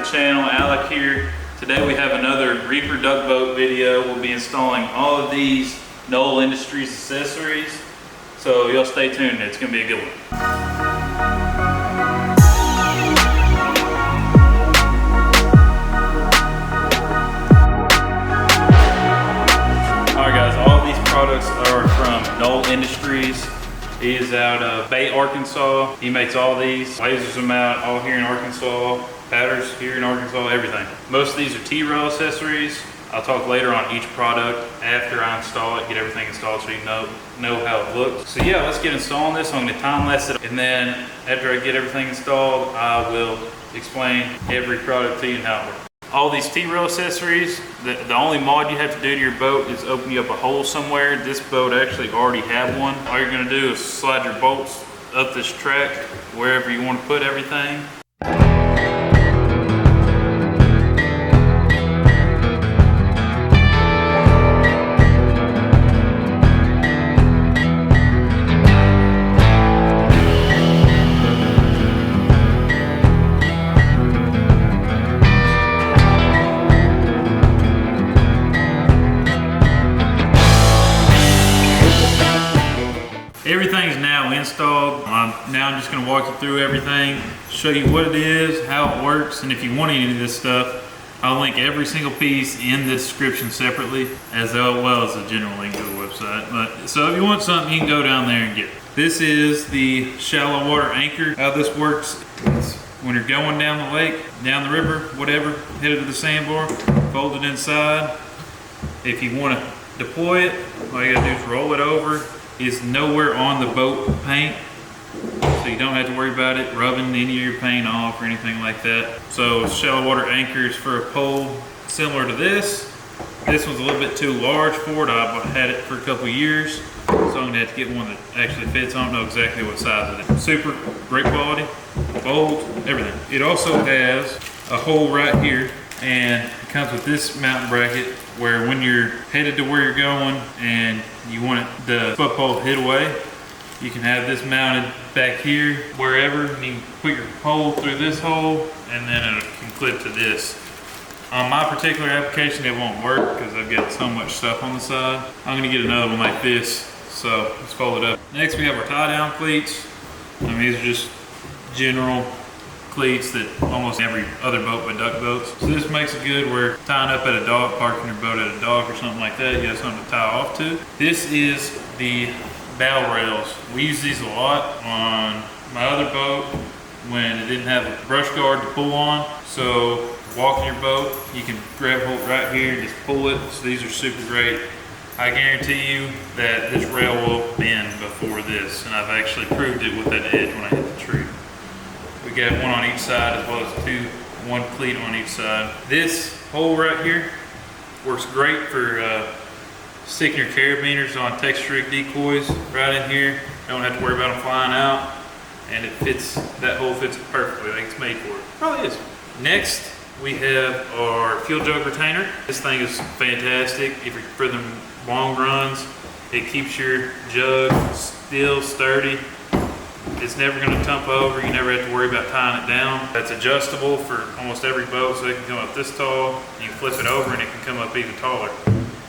the channel. Alec here. Today we have another Reaper duck boat video. We'll be installing all of these NOEL Industries accessories. So y'all stay tuned, it's gonna be a good one. Alright guys, all of these products are from NOEL Industries. He is out of Bay, Arkansas. He makes all these, lasers them out all here in Arkansas, powders here in Arkansas, everything. Most of these are T-rail accessories. I'll talk later on each product after I install it, get everything installed so you know how it looks. So yeah, let's get installing this. I'm gonna time lapse it, and then after I get everything installed, I will explain every product to you and how it works. All these T-rail accessories, the only mod you have to do to your boat is open you up a hole somewhere. This boat actually already have one. All you're gonna do is slide your bolts up this track wherever you want to put everything. Everything's now installed. Now I'm just going to walk you through everything, show you what it is, how it works, and if you want any of this stuff, I'll link every single piece in the description separately, as well as a general link to the website. But so if you want something, you can go down there and get it. This is the shallow water anchor. How this works is when you're going down the lake, down the river, whatever, headed to the sandbar, fold it inside. If you want to deploy it, all you got to do is roll it over. It's nowhere on the boat paint, so you don't have to worry about it rubbing any of your paint off or anything like that. So shallow water anchors for a pole similar to this. This one's a little bit too large for it. I've had it for a couple years, so I'm gonna have to get one that actually fits. I don't know exactly what size it is. Super great quality, bold, everything. It also has a hole right here, and it comes with this mounting bracket where when you're headed to where you're going and you want the foot pole hid away, you can have this mounted back here wherever, and you can put your pole through this hole and then it can clip to this. On my particular application it won't work because I've got so much stuff on the side. I'm going to get another one like this, so let's fold it up. Next we have our tie down cleats. These are just general cleats that almost every other boat but duck boats. So this makes it good where tying up at a dock, parking your boat at a dock or something like that, you have something to tie off to. This is the bow rails. We use these a lot on my other boat when it didn't have a brush guard to pull on. So walking your boat, you can grab hold right here and just pull it. So these are super great. I guarantee you that this rail will bend before this, and I've actually proved it with that edge when I hit the tree. We got one on each side as well as one cleat on each side. This hole right here works great for sticking your carabiners on Texas rig decoys right in here. Don't have to worry about them flying out, and it fits. That hole fits it perfectly. I think it's made for it. Probably is. Next, we have our fuel jug retainer. This thing is fantastic. If you're for the long runs, it keeps your jug still sturdy. It's never going to tump over. You never have to worry about tying it down. That's adjustable for almost every boat, so it can come up this tall. You can flip it over and it can come up even taller.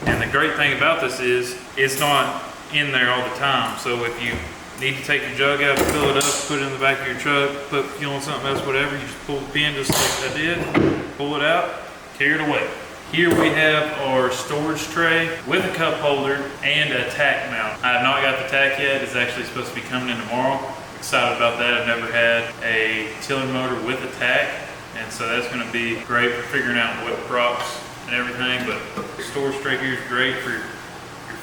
And the great thing about this is it's not in there all the time. So if you need to take your jug out, fill it up, put it in the back of your truck, put fuel on something else, whatever, you just pull the pin just like I did, pull it out, carry it away. Here we have our storage tray with a cup holder and a tack mount. I have not got the tack yet. It's actually supposed to be coming in tomorrow. Excited about that. I've never had a tiller motor with a tack, and so that's going to be great for figuring out what props and everything. But the storage tray here is great for your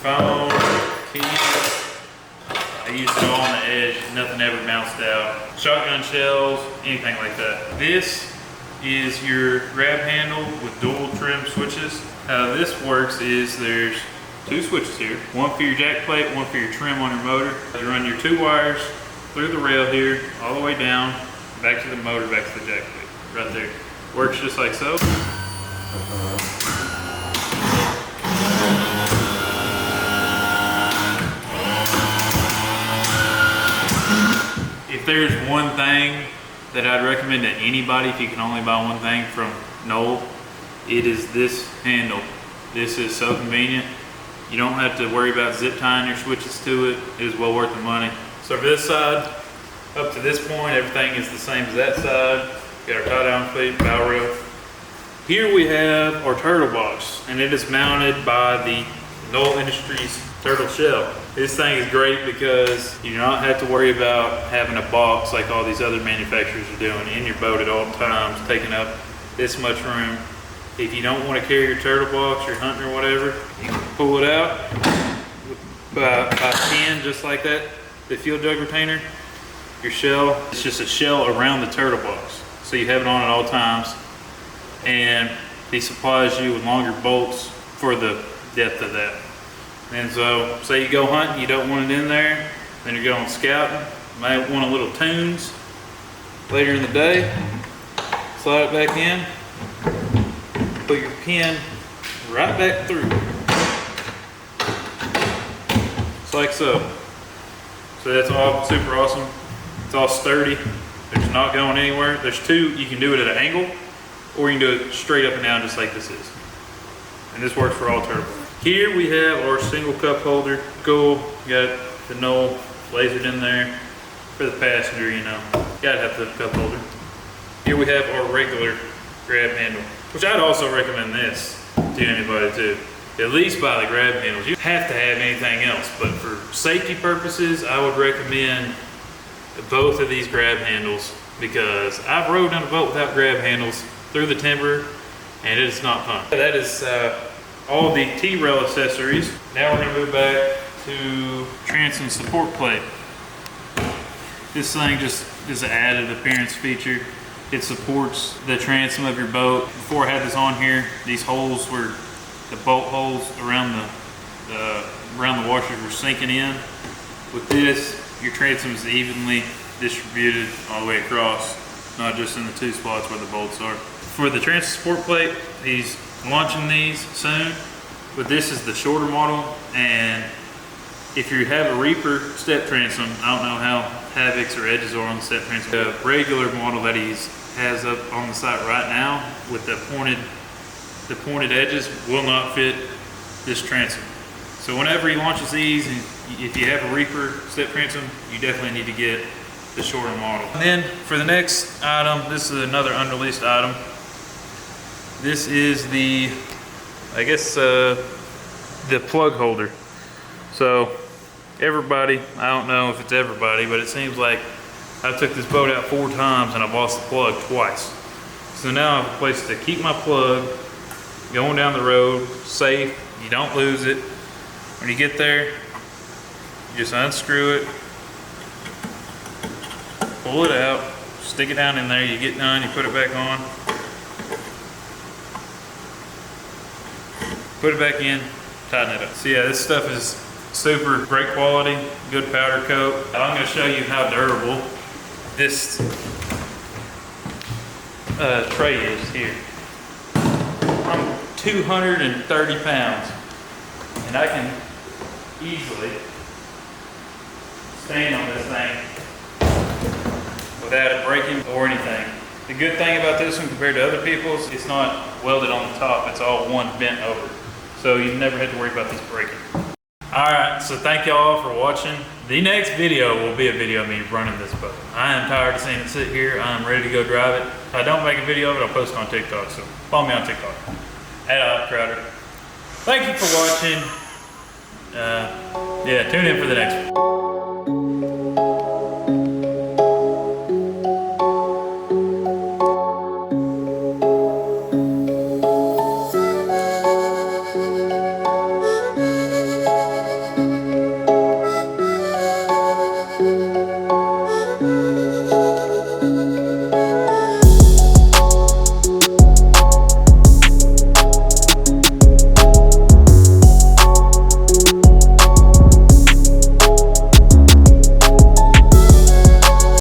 phone, keys. I use it all on the edge, nothing ever bounced out. Shotgun shells, anything like that. This is your grab handle with dual trim switches. How this works is there's two switches here. One for your jack plate, one for your trim on your motor. You run your two wires through the rail here, all the way down, back to the motor, back to the jack plate, right there. Works just like so. If there's one thing that I'd recommend to anybody if you can only buy one thing from NOEL, it is this handle. This is so convenient. You don't have to worry about zip tying your switches to it. It is well worth the money. So for this side, up to this point, everything is the same as that side. Got our tie down feet, bow rail. Here we have our turtle box, and it is mounted by the NOEL Industries turtle shell. This thing is great because you do not have to worry about having a box like all these other manufacturers are doing in your boat at all times, taking up this much room. If you don't want to carry your turtle box, you're hunting or whatever, you can pull it out by pin just like that, the fuel jug retainer. Your shell, it's just a shell around the turtle box. So you have it on at all times, and he supplies you with longer bolts for the depth of that. And so, say you go hunting, you don't want it in there, then you're going scouting, you might want a little tunes later in the day, slide it back in, put your pin right back through. Just like so. So that's all super awesome. It's all sturdy. It's not going anywhere. There's two, you can do it at an angle, or you can do it straight up and down just like this is. And this works for all turtle. Here we have our single cup holder. Cool, got the NOEL lasered in there for the passenger, you know. Gotta have the cup holder. Here we have our regular grab handle, which I'd also recommend this to anybody too. At least buy the grab handles. You don't have to have anything else, but for safety purposes, I would recommend both of these grab handles because I've rode on a boat without grab handles through the timber, and it is not fun. That is all the T-rail accessories. Now we're gonna move back to transom support plate. This thing just is an added appearance feature. It supports the transom of your boat. Before I had this on here, these holes were the bolt holes around the washers were sinking in. With this, your transom is evenly distributed all the way across, not just in the two spots where the bolts are. For the transom support plate, he's launching these soon, but this is the shorter model, and if you have a Reaper step transom, I don't know how Havocs or Edges are on the step transom. The regular model that he has up on the site right now with the pointed edges will not fit this transom. So whenever he launches these, and if you have a Reaper step transom, you definitely need to get the shorter model. And then for the next item, this is another unreleased item. This is the, I guess, the plug holder. So everybody, I don't know if it's everybody, but it seems like I took this boat out 4 times and I've lost the plug twice. So now I have a place to keep my plug going down the road, safe, you don't lose it. When you get there, you just unscrew it, pull it out, stick it down in there, you get done, you put it back on, put it back in, tighten it up. So yeah, this stuff is super great quality, good powder coat. I'm going to show you how durable this tray is here. I'm 230 pounds, and I can easily stand on this thing without it breaking or anything. The good thing about this one compared to other people's, it's not welded on the top, it's all one bent over. So you never had to worry about this breaking. Alright, so thank y'all for watching. The next video will be a video of me running this boat. I am tired of seeing it sit here. I'm ready to go drive it. If I don't make a video of it, I'll post it on TikTok. So follow me on TikTok. @Crowder. Thank you for watching. Yeah, tune in for the next one.